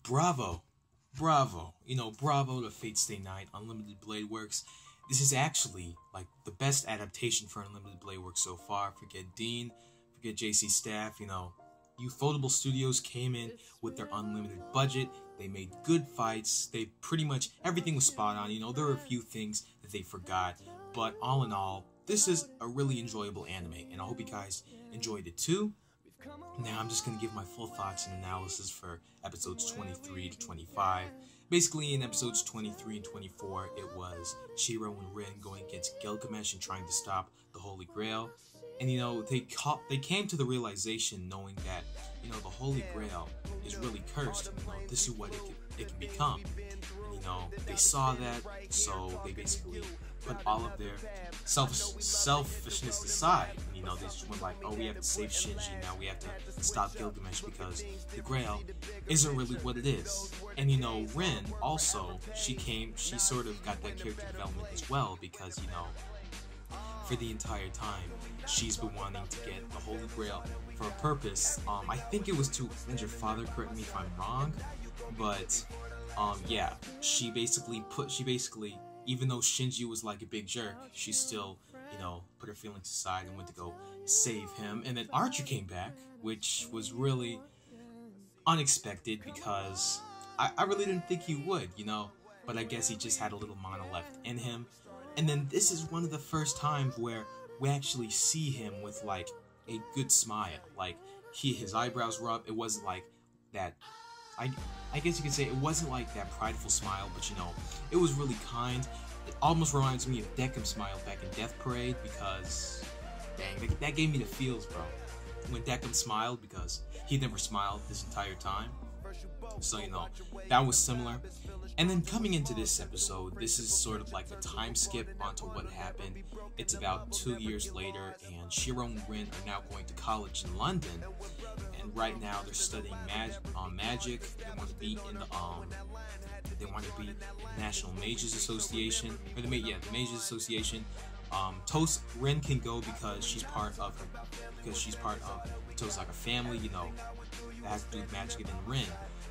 Bravo, bravo, bravo to Fate Stay Night, Unlimited Blade Works. This is actually, like, the best adaptation for Unlimited Blade Works so far. Forget Dean, forget JC Staff, Ufotable Studios came in with their unlimited budget. They made good fights. They pretty much, everything was spot on. There were a few things that they forgot. But all in all, this is a really enjoyable anime. And I hope you guys enjoyed it too. Now I'm just going to give my full thoughts and analysis for episodes 23 to 25. Basically, in episodes 23 and 24, it was Shiro and Rin going against Gilgamesh and trying to stop the Holy Grail. And, they came to the realization knowing that, the Holy Grail is really cursed. And, this is what it can become. And, they saw that, so they basically put all of their selfishness aside. And, they just went like, oh, we have to save Shinji, now we have to stop Gilgamesh because the Grail isn't really what it is. And, Rin also, she sort of got that character development as well because, for the entire time, she's been wanting to get the Holy Grail for a purpose. I think it was to avenge her father, correct me if I'm wrong, but, yeah, she basically, even though Shinji was like a big jerk, she still, put her feelings aside and went to go save him. And then Archer came back, which was really unexpected because I really didn't think he would, but I guess he just had a little mana left in him. And then this is one of the first times where we actually see him with, like, a good smile. Like, his eyebrows were up. It wasn't like that, I guess you could say it wasn't like that prideful smile, but, it was really kind. It almost reminds me of Deckham's smile back in Death Parade because, dang, that gave me the feels, bro. When Deckham smiled, because he never smiled this entire time. So, that was similar. And then coming into this episode, this is sort of like a time skip onto what happened. It's about 2 years later, and Shiro and Rin are now going to college in London. And right now they're studying magic. They want to be in the National Mages Association, or the Mages Association. Rin can go because she's part of the Tosaka family. That has to do with magic.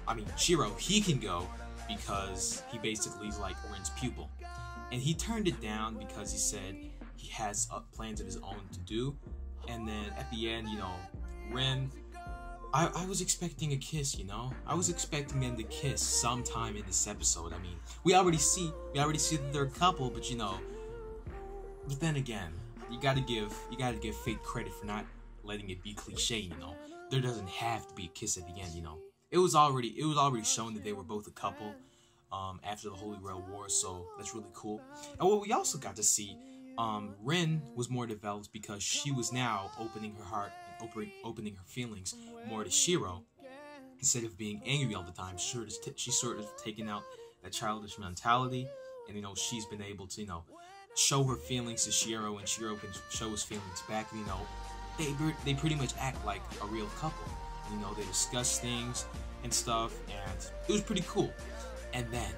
And then Shiro, he can go because he basically is like Rin's pupil. And he turned it down because he said he has plans of his own to do. And then at the end, Rin, I was expecting a kiss, I was expecting them to kiss sometime in this episode. We already see that they're a couple, but but then again, you gotta give Fate credit for not letting it be cliche, There doesn't have to be a kiss at the end, It was already shown that they were both a couple after the Holy Grail War, so that's really cool. And what we also got to see, Rin was more developed because she was now opening her heart and opening her feelings more to Shiro instead of being angry all the time. She's sort of taken out that childish mentality, and she's been able to show her feelings to Shiro, and Shiro can show his feelings back. And they pretty much act like a real couple. They discuss things and stuff, and it was pretty cool. And then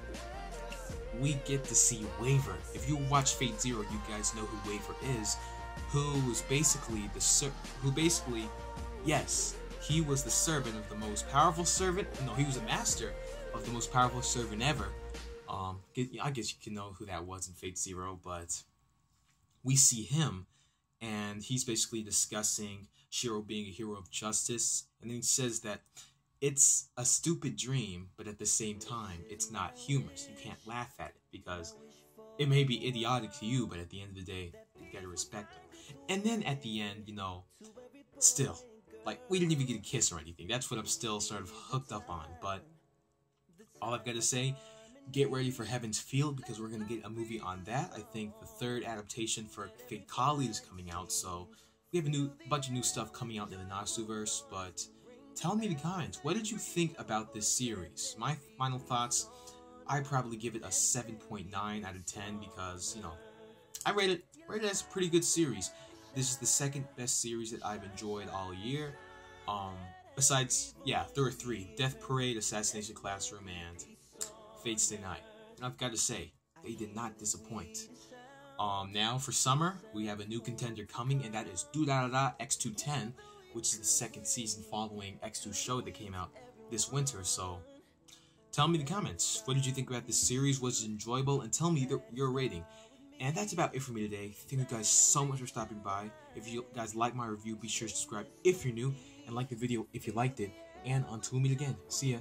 we get to see Waver. If you watch Fate Zero, you guys know who Waver is, who was basically yes, he was the servant of the most powerful servant. No, he was a master of the most powerful servant ever. I guess you can know who that was in Fate Zero, but we see him, and he's basically discussing Shiro being a hero of justice, and then he says that it's a stupid dream, but at the same time, it's not humorous. You can't laugh at it, because it may be idiotic to you, but at the end of the day, you gotta respect it. And then at the end, still, like, we didn't even get a kiss or anything. That's what I'm still sort of hooked up on, but all I've got to say, get ready for Heaven's Field, because we're going to get a movie on that. I think the third adaptation for Fate Kali is coming out, so we have a bunch of new stuff coming out in the Nasuverse. But tell me in the comments, what did you think about this series? My final thoughts, I'd probably give it a 7.9 out of 10, because, I rate it as a pretty good series. This is the second best series that I've enjoyed all year. Besides, there were 3: Death Parade, Assassination Classroom, and Fate Stay Night. And I've got to say, they did not disappoint. Now for summer, we have a new contender coming, and that is X210, which is the second season following X2 show that came out this winter. So Tell me in the comments, what did you think about this series? Was it enjoyable? And tell me your rating. And that's about it for me today. Thank you guys so much for stopping by. If you guys like my review, be sure to subscribe if you're new, and like the video if you liked it. And until we meet again, see ya.